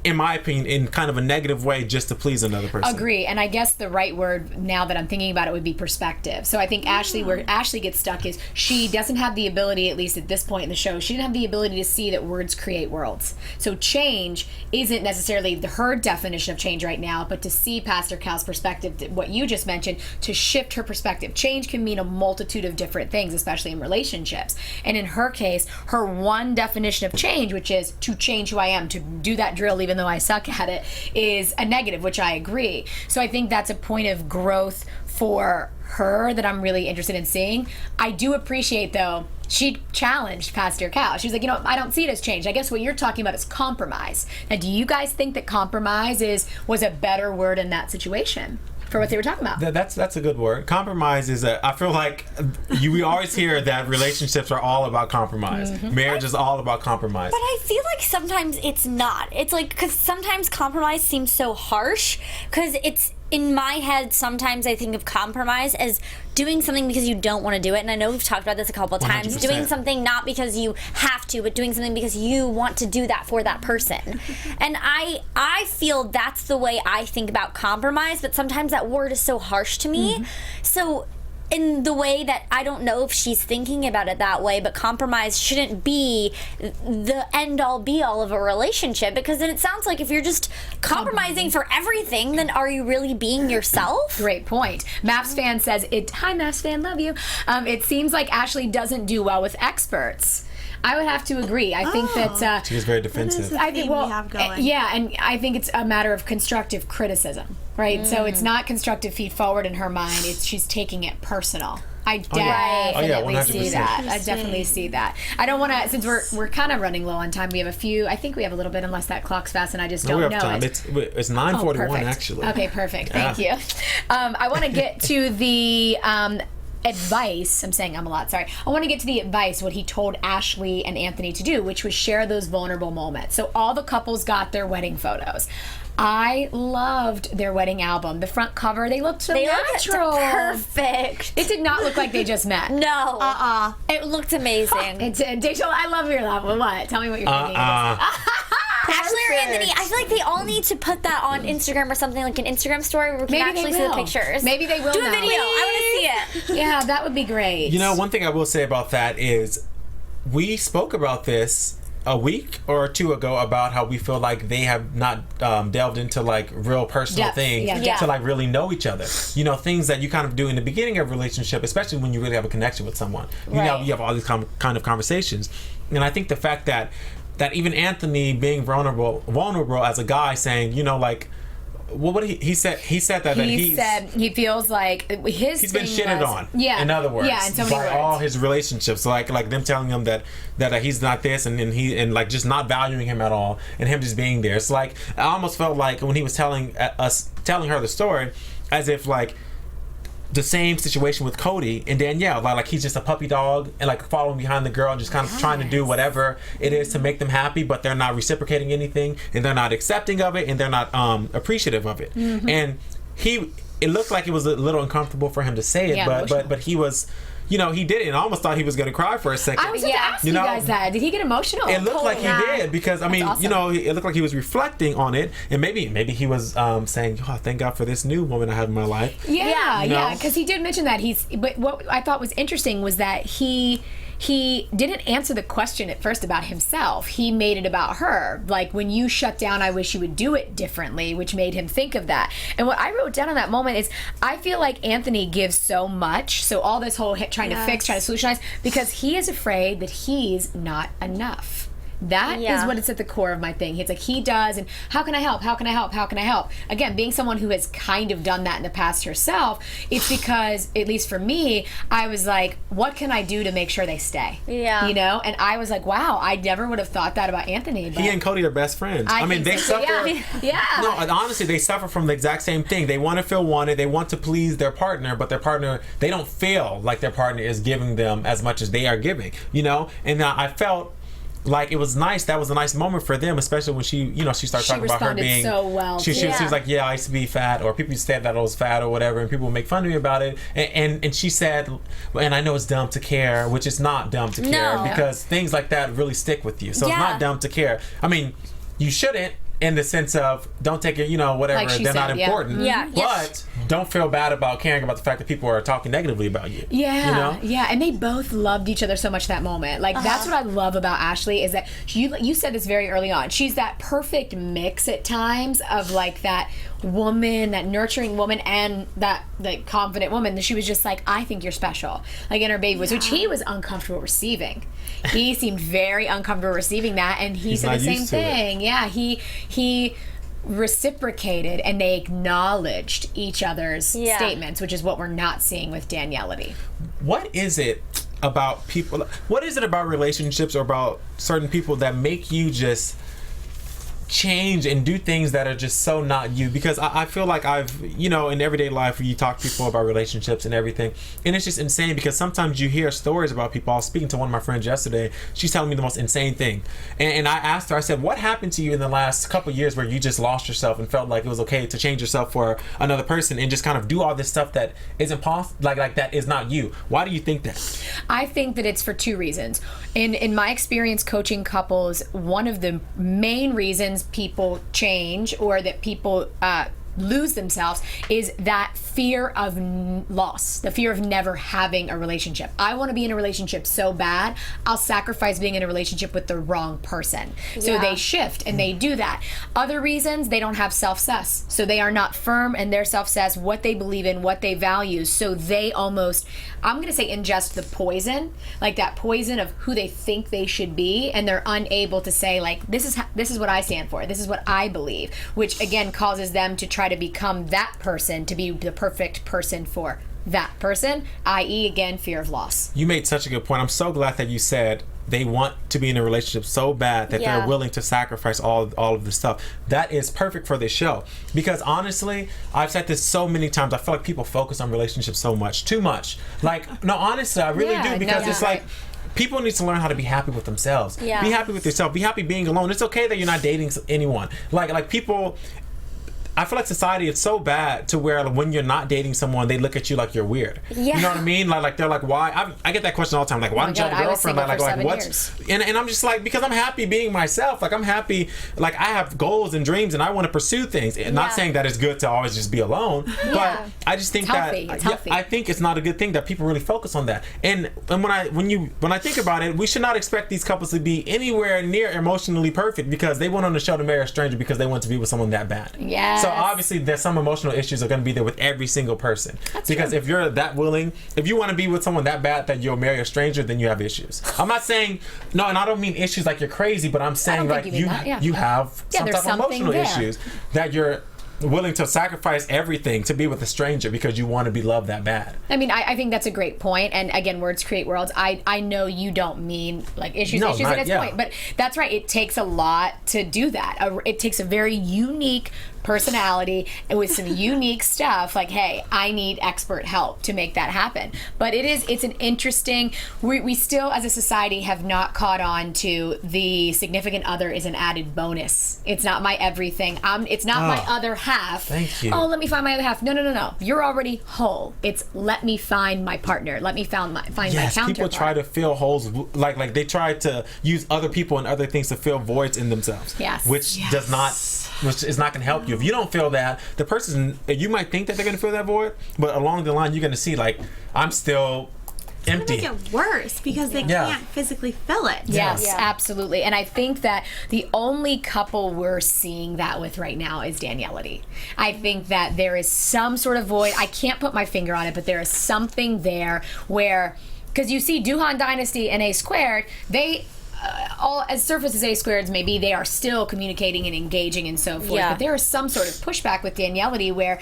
in my opinion, in kind of a negative way, just to please another person. Agree. And I guess the right word, now that I'm thinking about it, would be perspective. So I think Ashley, where Ashley gets stuck is she doesn't have the ability, at least at this point in the show, she didn't have the ability to see that words create worlds. So change isn't necessarily her definition of change right now, but to see Pastor Cal's perspective, what you just mentioned, to shift her perspective. Change can mean a multitude of different things, especially in relationships. And in her case, her one definition of change, which is to change who I am, to do that drill even though I suck at it, is a negative, which I agree. So I think that's a point of growth for her that I'm really interested in seeing. I do appreciate, though, she challenged Pastor Cal. She was like, you know, I don't see it as change. I guess what you're talking about is compromise. Now, do you guys think that compromise was a better word in that situation for what they were talking about? That's a good word. Compromise is I feel like we always hear that relationships are all about compromise. Marriage is all about compromise. But I feel like sometimes it's not. It's like, because sometimes compromise seems so harsh, because it's, in my head, sometimes I think of compromise as doing something because you don't want to do it. And I know we've talked about this a couple of times. 100%. Doing something not because you have to, but doing something because you want to do that for that person. And I feel that's the way I think about compromise, but sometimes that word is so harsh to me. So in the way that I don't know if she's thinking about it that way, but compromise shouldn't be the end-all be-all of a relationship, because then it sounds like if you're just compromising for everything, then are you really being yourself? Great point. Maps fan says, hi Maps fan, love you. It seems like Ashley doesn't do well with experts. I would have to agree. I think that She was very defensive. I think, well, we have going. yeah, and I think it's a matter of constructive criticism, right? So it's not constructive feed forward in her mind. It's she's taking it personal. I definitely 100%. see that. I definitely see that. I don't want to, since we're kind of running low on time. We have a few. I think we have a little bit, unless that clock's fast and I just don't we know have time. it. It's 9:41 perfect. actually. Okay, perfect. Thank you. I want to get to the advice. I'm saying I'm a lot. Sorry. I want to get to the advice, what he told Ashley and Anthony to do, which was share those vulnerable moments. So all the couples got their wedding photos. I loved their wedding album. The front cover, they looked so natural. Perfect. It did not look like they just met. No. It looked amazing. Desola, I love your laugh. What? Tell me what you're thinking. Ashley or Anthony, I feel like they all need to put that on Instagram or something, like an Instagram story where we can actually see the pictures. Maybe they will. Do a now. video. I want to see it. Yeah, that would be great. You know, one thing I will say about that is we spoke about this a week or two ago about how we feel like they have not delved into like real personal things to like really know each other. You know, things that you kind of do in the beginning of a relationship, especially when you really have a connection with someone. You know, you have all these kind of conversations. And I think the fact that even Anthony being vulnerable as a guy, saying, you know, like, what he said that he said he feels like he's been shitted on. Yeah. In other words, in so many words. all his relationships, like them telling him that he's not this, and like just not valuing him at all, and him just being there. It's like I almost felt like when he was telling her the story, as if like the same situation with Cody and Danielle, like he's just a puppy dog and like following behind the girl and just kind of trying to do whatever it is to make them happy, but they're not reciprocating anything, and they're not accepting of it, and they're not appreciative of it. And it looked like it was a little uncomfortable for him to say it, but he was, you know, he did it, and I almost thought he was going to cry for a second. I was going to ask you guys that. Did he get emotional? It looked like he did, because I mean, awesome. you know, it looked like he was reflecting on it, and maybe he was saying, "Oh, thank God for this new woman I have in my life." Yeah, because he did mention that But what I thought was interesting was that he didn't answer the question at first about himself. He made it about her. Like, when you shut down, I wish you would do it differently, which made him think of that. And what I wrote down on that moment is, I feel like Anthony gives so much. So all this whole trying to fix, trying to solutionize, because he is afraid that he's not enough. That is what it's at the core of my thing. It's like he does, and how can I help? How can I help? How can I help? Again, being someone who has kind of done that in the past herself, it's because, at least for me, I was like, what can I do to make sure they stay? Yeah. You know? And I was like, wow, I never would have thought that about Anthony. But he and Cody are best friends. I mean, they suffer. No, honestly, they suffer from the exact same thing. They want to feel wanted. They want to please their partner, but their partner, they don't feel like their partner is giving them as much as they are giving, you know? And I felt like it was nice. That was a nice moment for them, especially when she started talking about her being so well. She was like, yeah, I used to be fat, or people said that I was fat or whatever, and people would make fun of me about it. And she said, and I know it's dumb to care, which is not dumb to care, because things like that really stick with you. So it's not dumb to care. I mean, you shouldn't, in the sense of, don't take it, you know, whatever, like they're not important. But don't feel bad about caring about the fact that people are talking negatively about you. You know? And they both loved each other so much that moment. Like, that's what I love about Ashley, is that you said this very early on. She's that perfect mix at times of like that woman, that nurturing woman, and that like confident woman. She was just like, I think you're special. Like in her baby was, which he was uncomfortable receiving. He seemed very uncomfortable receiving that, and he said the same thing. Yeah, he reciprocated, and they acknowledged each other's statements, which is what we're not seeing with Danielle. What is it about people? What is it about relationships or about certain people that make you just change and do things that are just so not you? Because I feel like I've, you know, in everyday life, you talk to people about relationships and everything, and it's just insane, because sometimes you hear stories about people. I was speaking to one of my friends yesterday. She's telling me the most insane thing, and I asked her, I said, what happened to you in the last couple of years where you just lost yourself and felt like it was okay to change yourself for another person and just kind of do all this stuff that isn't possible, like that is not you? Why do you think that? I think that it's for two reasons. In my experience coaching couples, one of the main reasons people change, or that people lose themselves is that fear of loss, the fear of never having a relationship. I want to be in a relationship so bad, I'll sacrifice being in a relationship with the wrong person. So they shift and they do that. Other reasons, they don't have self-cess. So they are not firm in their self-cess, what they believe in, what they value. So they almost, I'm going to say, ingest the poison, like that poison of who they think they should be, and they're unable to say, like, this is what I stand for, this is what I believe, which again causes them to try to become that person, to be the perfect person for that person, i.e. again, fear of loss. You made such a good point. I'm so glad that you said they want to be in a relationship so bad that they're willing to sacrifice all of the stuff. That is perfect for this show, because honestly, I've said this so many times, I feel like people focus on relationships so much, too much. Like, no, honestly, I really do, because it's like, people need to learn how to be happy with themselves. Be happy with yourself. Be happy being alone. It's okay that you're not dating anyone. Like people, I feel like society is so bad to where when you're not dating someone, they look at you like you're weird. You know what I mean? Like they're like, why? I get that question all the time. Like, why don't you have a girlfriend? Like what's? And I'm just like, because I'm happy being myself. Like I'm happy. Like I have goals and dreams, and I want to pursue things. And not saying that it's good to always just be alone, but I just think I think it's not a good thing that people really focus on that. And when I think about it, we should not expect these couples to be anywhere near emotionally perfect, because they went on the show to marry a stranger because they want to be with someone that bad. So obviously there's some emotional issues are going to be there with every single person. Because if you're that willing, if you want to be with someone that bad that you'll marry a stranger, then you have issues. I'm not saying, no, and I don't mean issues like you're crazy, but I'm saying like you have some type of emotional issues that you're willing to sacrifice everything to be with a stranger because you want to be loved that bad. I mean, I think that's a great point. And again, words create worlds. I know you don't mean like issues at its point, but that's right. It takes a lot to do that. It takes a very unique personality and with some unique stuff, like, hey, I need expert help to make that happen. But it's an interesting, we still as a society have not caught on to the significant other is an added bonus. It's not my everything. It's not my other half. Thank you. Oh, let me find my other half. No. You're already whole. It's let me find my partner. Let me find my counterpart. People try to fill holes, like they try to use other people and other things to fill voids in themselves. Which is not going to help you. If you don't feel that, the person, you might think that they're going to fill that void, but along the line, you're going to see, like, I'm still empty. It's going to make it worse because they can't physically fill it. Yes, absolutely. And I think that the only couple we're seeing that with right now is Danielle. I think that there is some sort of void. I can't put my finger on it, but there is something there where, because you see Duhan Dynasty and A Squared, they all as surface as A Squareds may be, they are still communicating and engaging and so forth. But there is some sort of pushback with Danielle where,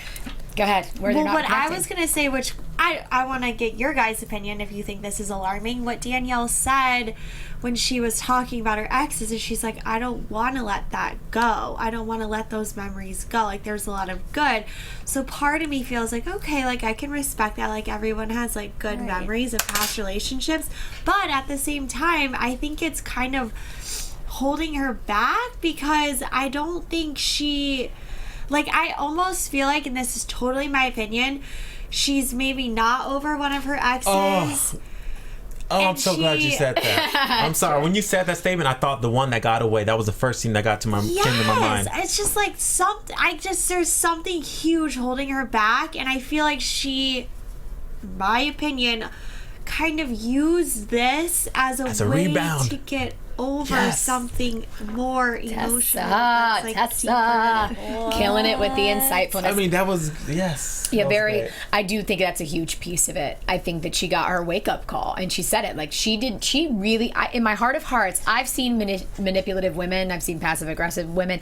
go ahead, where they're not what connecting. I was going to say, which I want to get your guys' opinion if you think this is alarming, what Danielle said when she was talking about her exes is she's like, I don't want to let that go. I don't want to let those memories go. Like, there's a lot of good. So part of me feels like, okay, like, I can respect that. Like, everyone has, like, good memories of past relationships. But at the same time, I think it's kind of holding her back because I don't think she... Like, I almost feel like, and this is totally my opinion, she's maybe not over one of her exes. Oh, I'm so glad you said that. I'm sorry. When you said that statement, I thought the one that got away, that was the first thing that came to my mind. It's just like there's something huge holding her back, and I feel like she, in my opinion, kind of used this as a way rebound to get over something more emotional. Tessa, killing it with the insightfulness. I mean, that was very. I do think that's a huge piece of it. I think that she got her wake up call, and she said it. Like she really. In my heart of hearts, I've seen manipulative women. I've seen passive aggressive women.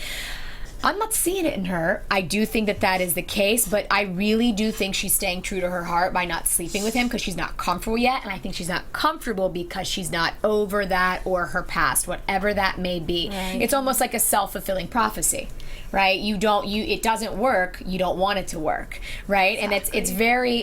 I'm not seeing it in her. I do think that is the case, but I really do think she's staying true to her heart by not sleeping with him because she's not comfortable yet, and I think she's not comfortable because she's not over that or her past, whatever that may be. It's almost like a self-fulfilling prophecy, right? It doesn't work, you don't want it to work, right? Exactly. And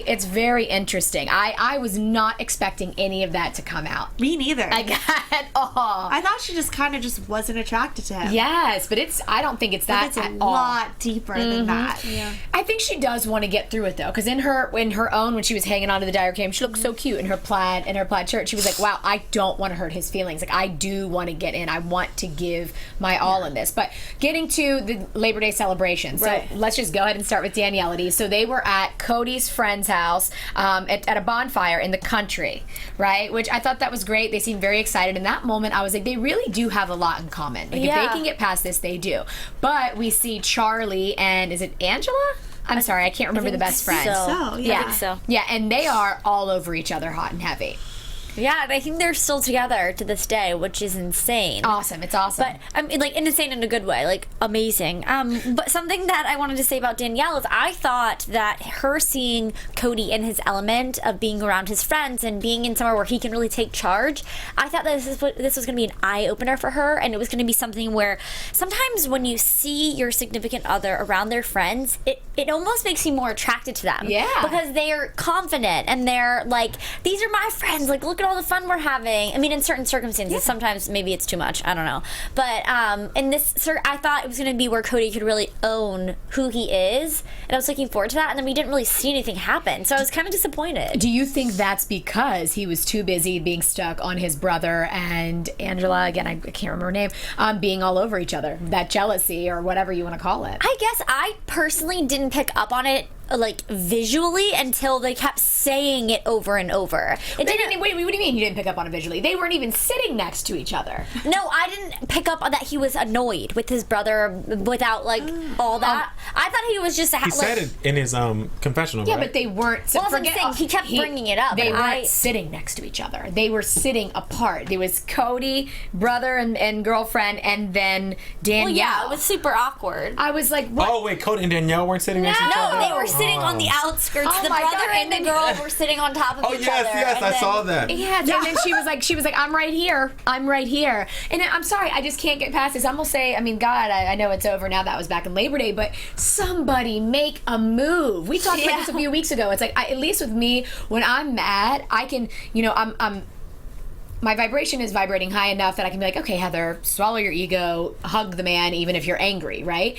it's very interesting. I was not expecting any of that to come out. Me neither. At all. I thought she just kind of just wasn't attracted to him. Yes, but I don't think it's that. It's a lot deeper than that. Yeah. I think she does want to get through it though, because in her own, when she was hanging on to the diary cam, she looked so cute in her plaid shirt. She was like, wow, I don't want to hurt his feelings. Like, I do want to get in. I want to give my all in this. But getting to the Labor Day celebration. So Right. let's just go ahead and start with Danielle. So they were at Cody's friend's house at a bonfire in the country, right? Which I thought that was great. They seemed very excited. In that moment, I was like, they really do have a lot in common. Like, if they can get past this, they do. But we see Charlie and, is it Angela? I'm sorry, I can't remember the best friend. So, I think so. Yeah, and they are all over each other, hot and heavy. Yeah, and I think they're still together to this day, which is insane. Awesome, it's awesome. But I mean, like, insane in a good way, like amazing. But something that I wanted to say about Danielle is I thought that her seeing Cody in his element of being around his friends and being in somewhere where he can really take charge, I thought that this was going to be an eye opener for her, and it was going to be something where sometimes when you see your significant other around their friends, it almost makes you more attracted to them. Yeah. Because they're confident and they're like, these are my friends. Like, look at all the fun we're having. I mean, in certain circumstances, sometimes maybe it's too much. I don't know. But in this, I thought it was going to be where Cody could really own who he is, and I was looking forward to that. And then we didn't really see anything happen, so I was kind of disappointed. Do you think that's because he was too busy being stuck on his brother and Angela, again, I can't remember her name, being all over each other? That jealousy or whatever you want to call it. I guess I personally didn't pick up on it like visually until they kept saying it over and over. It didn't. Wait, what do you mean you didn't pick up on it visually? They weren't even sitting next to each other. No, I didn't pick up on that he was annoyed with his brother without like all that. I thought he was just He said it in his confessional, Yeah, right? but they weren't. So Well, that's what I'm saying. He kept bringing it up, They and weren't sitting next to each other. They were sitting apart. There was Cody, brother and girlfriend, and then Danielle. Well, yeah, it was super awkward. I was like, what? Oh, wait, Cody and Danielle weren't sitting next to each other? No, they were sitting on the outskirts. Oh The my brother God, and the girl were sitting on top of Oh, each yes, other. yes, and I then- saw that. Yeah, and then she was like, I'm right here. I'm right here. And I'm sorry, I just can't get past this. I'm gonna say, I mean, God, I know it's over now. That was back in Labor Day, but somebody make a move. We talked about this a few weeks ago. It's like, at least with me, when I'm mad, I can, I'm my vibration is vibrating high enough that I can be like, okay, Heather, swallow your ego, hug the man, even if you're angry, right?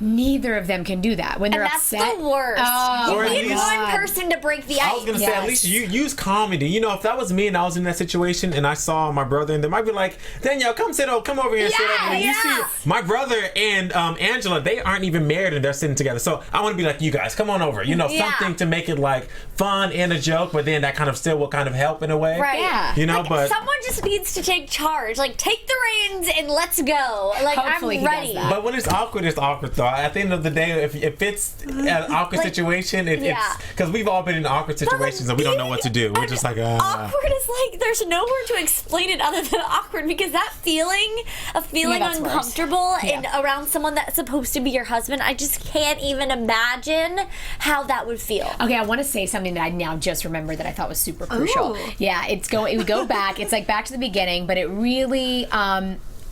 Neither of them can do that when they're And that's upset. the worst. Oh, Or at You need least- one person to break the ice. I was gonna say, Yes. at least you use comedy. You know, if that was me and I was in that situation and I saw my brother, and they might be like, Danielle, come over here and sit over here. You yeah. see, my brother and Angela, they aren't even married and they're sitting together. So I want to be like, you guys, come on over. You know, Yeah. something to make it like fun and a joke, but then that kind of still will kind of help in a way. Right. Yeah. You know, Like, but someone just needs to take charge. Like, take the reins and let's go. Like, Hopefully I'm he does ready. that. But when it's awkward though. At the end of the day, if it's an awkward situation, it's yeah. because we've all been in awkward situations and we don't know what to do. We're just like, Awkward is like there's nowhere to explain it other than awkward, because that feeling of feeling that's worse. uncomfortable Yeah. and around someone that's supposed to be your husband, I just can't even imagine how that would feel. Okay, I want to say something that I now just remembered that I thought was super crucial. Ooh. Yeah, it would go back. It's like back to the beginning, but it really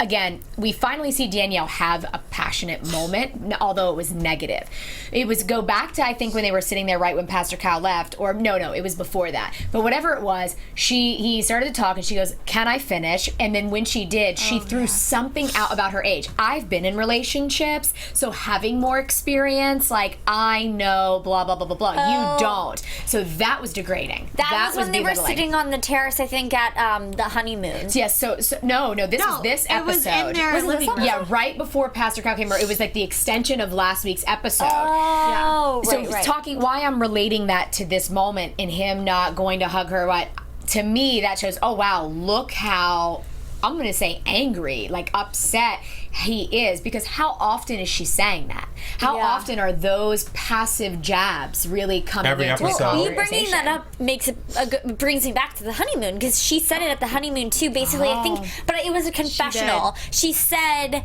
again, we finally see Danielle have a passionate moment, although it was negative. It was go back to, I think, when they were sitting there right when Pastor Kyle left, or no, it was before that. But whatever it was, he started to talk and she goes, "Can I finish?" And then when she did, she threw something out about her age. I've been in relationships, so having more experience, like, I know, blah, blah, blah, blah, blah. You don't. So that was degrading. That was when they were belittling. sitting on the terrace, I think, at the honeymoons. Yes, so no, this was this it was episode. in their Was it living this room. Yeah, right before Pastor Kyle came over. It was like the extension of last week's episode. Oh, So right. talking, why I'm relating that to this moment in him not going to hug her, what to me that shows, oh wow, look how, I'm going to say angry, like upset he is, because how often is she saying that? How Yeah. often are those passive jabs really coming Every into episode. the You conversation? bringing that up makes it brings me back to the honeymoon, because she said it at the honeymoon too. Basically, I think, but it was a confessional. She said,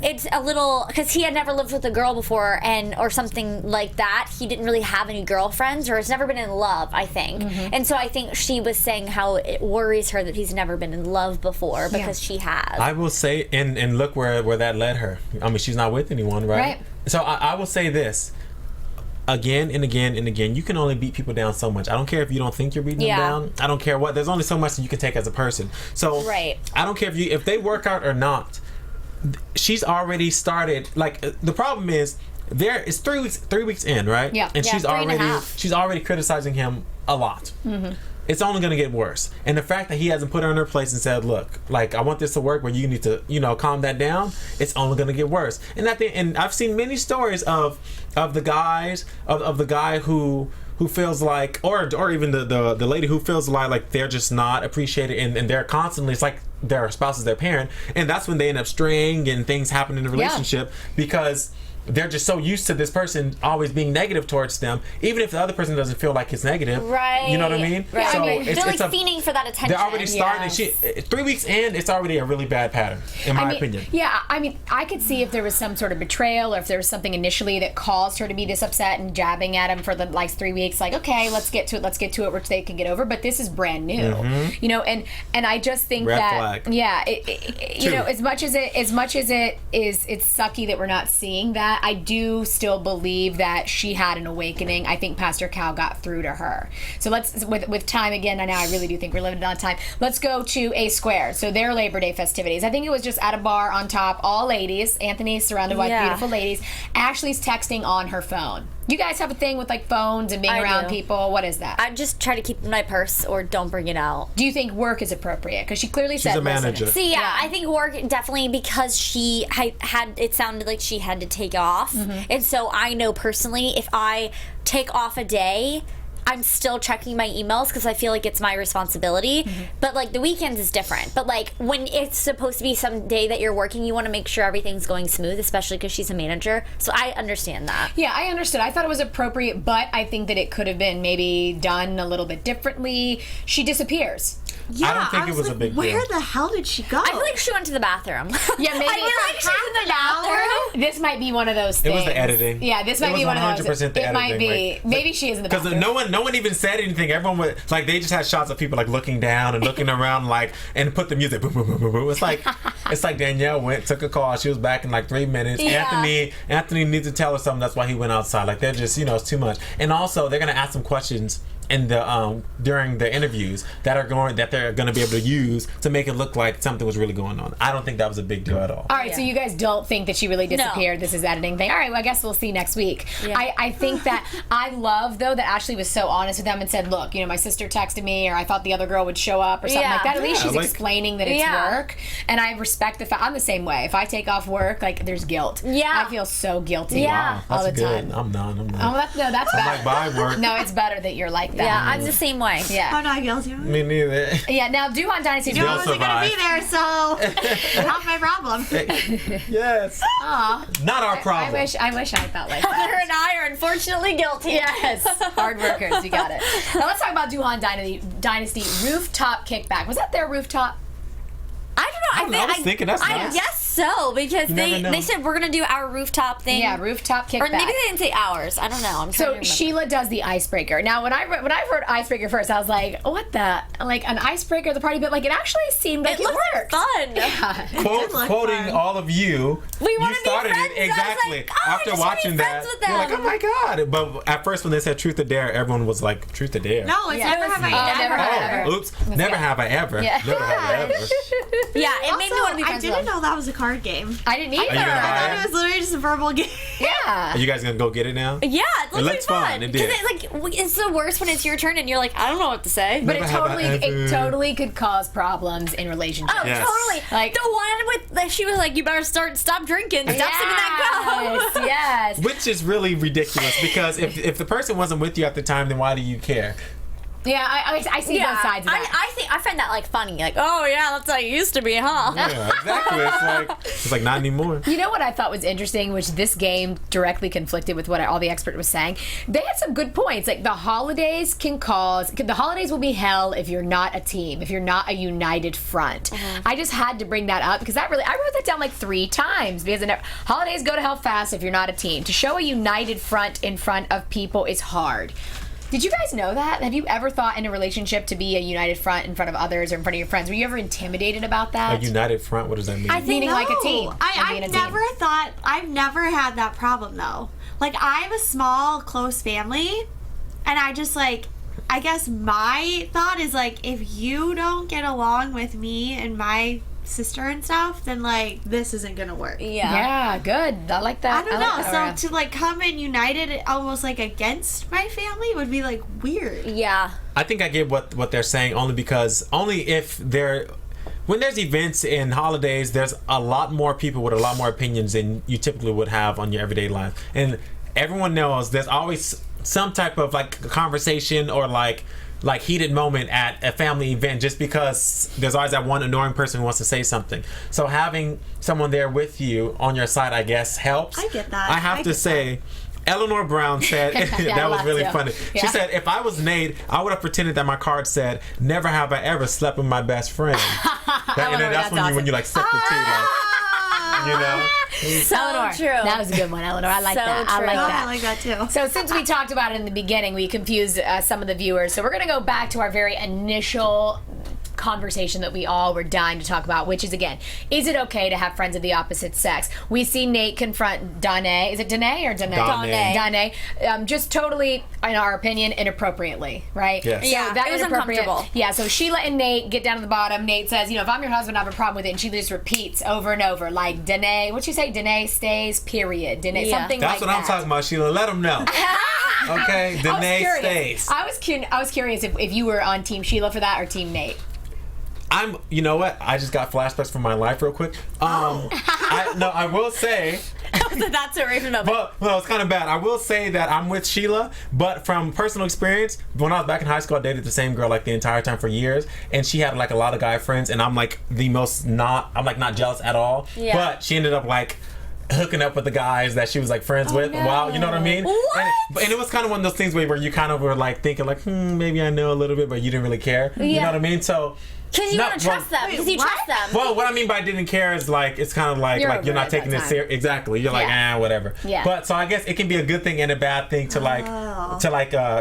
it's a little, because he had never lived with a girl before, or something like that. He didn't really have any girlfriends, or has never been in love, I think. And so I think she was saying how it worries her that he's never been in love before, because she has. I will say, and look where that led her. I mean, she's not with anyone, right? Right. So I will say this. Again and again and again, you can only beat people down so much. I don't care if you don't think you're beating them down. I don't care what. There's only so much that you can take as a person. So Right. I don't care if they work out or not. She's already started. Like, the problem is, it's 3 weeks in, right? Yeah. And Yeah, she's 3.5. already criticizing him a lot. it's only going to get worse. And the fact that he hasn't put her in her place and said, look, like, I want this to work, where you need to, you know, calm that down, it's only going to get worse. And and I've seen many stories of the guys, of the guy who feels like, or even the lady who feels like they're just not appreciated, and they're constantly, it's like their spouse is their parent, and that's when they end up straying and things happen in the relationship, because they're just so used to this person always being negative towards them, even if the other person doesn't feel like it's negative. Right. You know what I mean? Right. So they're like fiending for that attention. They're already starting. 3 weeks in, it's already a really bad pattern, in my opinion. Yeah, I mean, I could see if there was some sort of betrayal, or if there was something initially that caused her to be this upset and jabbing at him for the like 3 weeks. Like, okay, let's get to it, which they can get over. But this is brand new, you know. And I just think Red that flag. yeah, you know, as much as it's sucky that we're not seeing that, I do still believe that she had an awakening. I think Pastor Cal got through to her. So let's, with time again, and now I really do think we're limited on time, let's go to A Squared. So their Labor Day festivities. I think it was just at a bar on top, all ladies. Anthony's surrounded by beautiful ladies. Ashley's texting on her phone. You guys have a thing with like phones and being around people. What is that? I just try to keep it in my purse or don't bring it out. Do you think work is appropriate? Because she clearly said, she's a manager. See, yeah, I think work definitely, because she had, it sounded like she had to take off. And so I know personally, if I take off a day, I'm still checking my emails because I feel like it's my responsibility. But like the weekends is different. But like when it's supposed to be some day that you're working, you want to make sure everything's going smooth, especially because she's a manager. So I understand that. Yeah, I understood. I thought it was appropriate, but I think that it could have been maybe done a little bit differently. She disappears. Yeah, I don't think it was a big deal. Where the hell did she go? I feel like she went to the bathroom. Yeah, maybe. I feel like she's in the bathroom. This might be one of those It things. was the editing. Yeah, this might be one of those. 100% the It might editing, be. like- Maybe she is in the Because bathroom. no one even said anything. Everyone was like, they just had shots of people like looking down and looking around, like, and put the music boom boom boom boom boom. It's like Danielle took a call. She was back in like 3 minutes. Yeah. Anthony needs to tell her something. That's why he went outside. Like, they're just, you know, it's too much. And also they're gonna ask some questions in the during the interviews that they're going to be able to use to make it look like something was really going on. I don't think that was a big deal at all. All right, so you guys don't think that she really disappeared. This is editing thing. All right, well, I guess we'll see next week. Yeah. I think that I love, though, that Ashley was so honest with them and said, look, you know, my sister texted me, or I thought the other girl would show up or something like that. At least she's explaining that it's work. And I respect the fact. I'm the same way. If I take off work, like, there's guilt. Yeah. I feel so guilty. Yeah. All the good. time. I'm not. Oh, that's better. I'm like, bye, work. No, it's better that you're like that. Yeah, I'm the same way. Yeah. I'm not guilty. Me neither. Yeah, now Duhan Dynasty. I wasn't going to be there, so not my problem. Yes. Aw. Not our problem. I wish I felt like that. Heather and I are unfortunately guilty. Yes, hard workers, you got it. Now let's talk about Duhan Dynasty rooftop kickback. Was that their rooftop? I don't know. I was thinking that's I nice. guess so, because they said we're gonna do our rooftop thing. Yeah, rooftop kickback. Or maybe they didn't say ours. I don't know. I'm trying to So remember. Sheila does the icebreaker. Now, when I heard icebreaker first, I was like, "What the? Like an icebreaker at the party?" But like, it actually seemed like it looked worked. fun. Yeah. Quoting all of you, We wanna you be started friends. it I was exactly. like, oh, I After just wanna be watching friends that, with you're like, them. oh my god! But at first, when they said truth or dare, everyone was like, truth or dare. No, it's never have I never ever. have I ever. Oops! Never have I ever. Yeah. Never have I ever. Yeah, it made me want to be I friends with didn't them. know that was a card game. I didn't either. Are you gonna buy I thought it was literally just a verbal game. Yeah. Are you guys gonna go get it now? Yeah, it looks looks like fun. fun. It Because did. it's the worst when it's your turn and you're like, I don't know what to say. But Never have I it ever. totally could cause problems in relationships. Oh, Yes. totally. Like- The one with that she was like, you better stop drinking. Stop singing that go. Yes. Which is really ridiculous because if the person wasn't with you at the time, then why do you care? Yeah, I see both sides of that. I find that like funny. Like, oh yeah, that's how it used to be, huh? Yeah, exactly. It's like not anymore. You know what I thought was interesting, which this game directly conflicted with what all the expert was saying. They had some good points. Like the holidays will be hell if you're not a team, if you're not a united front. I just had to bring that up because I wrote that down like 3 times because holidays go to hell fast if you're not a team. To show a united front in front of people is hard. Did you guys know that? Have you ever thought in a relationship to be a united front in front of others or in front of your friends? Were you ever intimidated about that? A united front. What does that mean? Meaning like a team. I've never had that problem though. Like I have a small, close family, and I just like, I guess my thought is like, if you don't get along with me and my sister and stuff, then like this isn't gonna work. Yeah, good. I like that. I don't like know. that, So to like come in united almost like against my family would be like weird. Yeah. I think I get what they're saying only if they're when there's events and holidays, there's a lot more people with a lot more opinions than you typically would have on your everyday life. And everyone knows there's always some type of like conversation or like heated moment at a family event just because there's always that one annoying person who wants to say something. So having someone there with you on your side, I guess, helps. I get that. I have to say, Eleanor Brown said, that was really funny. Yeah. She said, if I was Nate, I would have pretended that my card said, never have I ever slept with my best friend. That's when you like sip the tea, like, you know? So Eleanor, true. that was a good one, Eleanor. I like So that. true. I like Oh, that. I like that too. So since we talked about it in the beginning, we confused some of the viewers. So we're going to go back to our very initial conversation that we all were dying to talk about, which is, again, is it okay to have friends of the opposite sex? We see Nate confront Danae. Is it Danae or Danae? Danae. Just totally, in our opinion, inappropriately, right? Yes. Yeah, So that it was inappropriate. uncomfortable. Yeah, so Sheila and Nate get down to the bottom. Nate says, if I'm your husband, I have a problem with it. And Sheila just repeats over and over, like, Danae, what'd you say? Danae stays, period. Danae, Yeah. something That's like what that. I'm talking about, Sheila. Let them know. Okay? Danae stays. I was curious if you were on Team Sheila for that or Team Nate. You know what? I just got flashbacks from my life real quick. I will say, That's a Raven moment. well, no, it's kind of bad. I will say that I'm with Sheila, but from personal experience, when I was back in high school, I dated the same girl like the entire time for years, and she had like a lot of guy friends, and I'm like not jealous at all. Yeah. But she ended up like hooking up with the guys that she was like friends with. no. Wow, you know what I mean? What? And it was kind of one of those things where you kind of were like thinking like, maybe I know a little bit, but you didn't really care. You Yeah. know what I mean? So. Because you No, want to trust them. Because you what? trust them. Well, what I mean by didn't care is like it's kind of like You're you're over not it taking that it time. serious. Exactly. You're like whatever. Yeah. But so I guess it can be a good thing and a bad thing to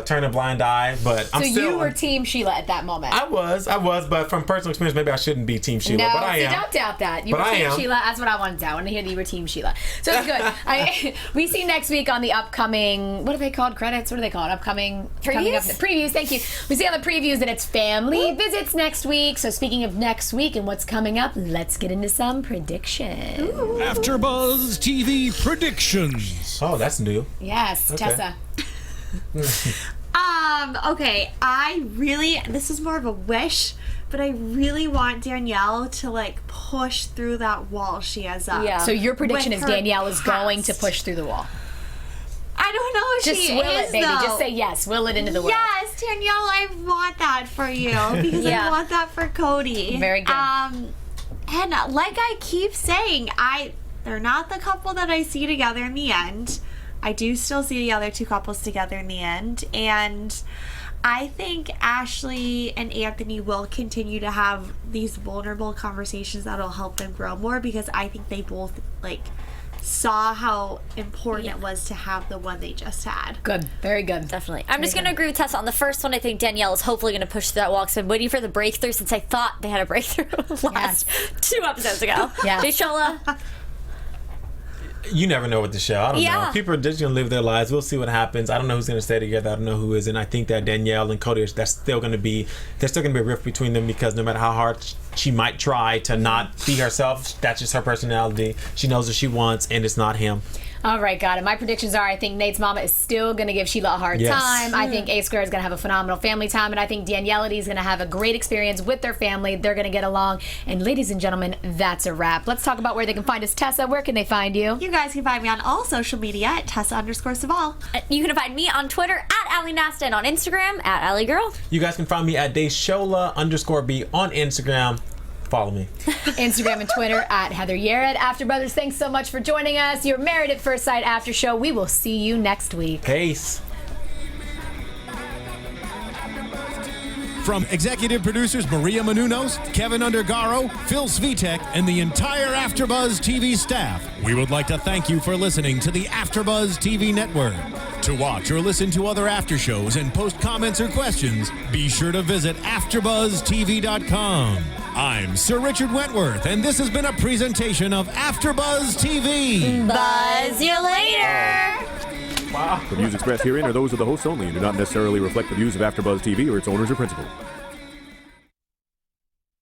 turn a blind eye. But So I'm still. you were Team Sheila at that moment. I was, but from personal experience, maybe I shouldn't be Team Sheila. No, but I am. don't doubt that. You But were I Team am. Sheila. That's what I wanted to know. I want to hear that you were Team Sheila. So it's good. We see next week on the upcoming, what are they called? Credits? What are they called? Upcoming coming up, Previews? previews. Thank you. We see on the previews that it's family visits next week. So speaking of next week and what's coming up, let's get into some predictions. AfterBuzz TV predictions. Oh, that's new. Yes, Okay. Tessa. Okay, this is more of a wish, but I really want Danielle to like push through that wall she has up. Yeah. So your prediction With is her Danielle is going to past. push through the wall. I don't know if Just she will is it, baby. though. Just say yes. Will it into the world. Yes, Danielle, I want that for you because Yeah. I want that for Cody. Very good. And like I keep saying, they're not the couple that I see together in the end. I do still see the other two couples together in the end, and I think Ashley and Anthony will continue to have these vulnerable conversations that'll help them grow more because I think they both like saw how important it was to have the one they just had. Good. Very good. Definitely. I'm just going to agree with Tessa on the first one. I think Danielle is hopefully going to push through that wall because I'm waiting for the breakthrough since I thought they had a breakthrough last 2 episodes ago. Yes. Desola. You never know with the show. I don't Yeah. know. People are just gonna live their lives. We'll see what happens. I don't know who's gonna stay together. I don't know who isn't. I think that Danielle and Cody, there's still gonna be a rift between them because no matter how hard she might try to not be herself, that's just her personality. She knows what she wants, and it's not him. All right, got it. My predictions are I think Nate's mama is still going to give Sheila a hard Yes. time. I think A Square is going to have a phenomenal family time. And I think Danielle is going to have a great experience with their family. They're going to get along. And ladies and gentlemen, that's a wrap. Let's talk about where they can find us. Tessa, where can they find you? You guys can find me on all social media at Tessa_Cevaal. You can find me on Twitter at Ally Nasta and on Instagram at Ally Girl. You guys can find me at Desola_B on Instagram. Follow me. Instagram and Twitter at Heather Yerrid. AfterBuzzers, thanks so much for joining us. Your Married at First Sight after show. We will see you next week. Peace. From executive producers Maria Menounos, Kevin Undergaro, Phil Svitek, and the entire AfterBuzz TV staff, we would like to thank you for listening to the AfterBuzz TV network. To watch or listen to other after shows and post comments or questions, be sure to visit AfterBuzzTV.com. I'm Sir Richard Wentworth, and this has been a presentation of AfterBuzz TV. Buzz you later. The views expressed herein are those of the hosts only and do not necessarily reflect the views of AfterBuzz TV or its owners or principals.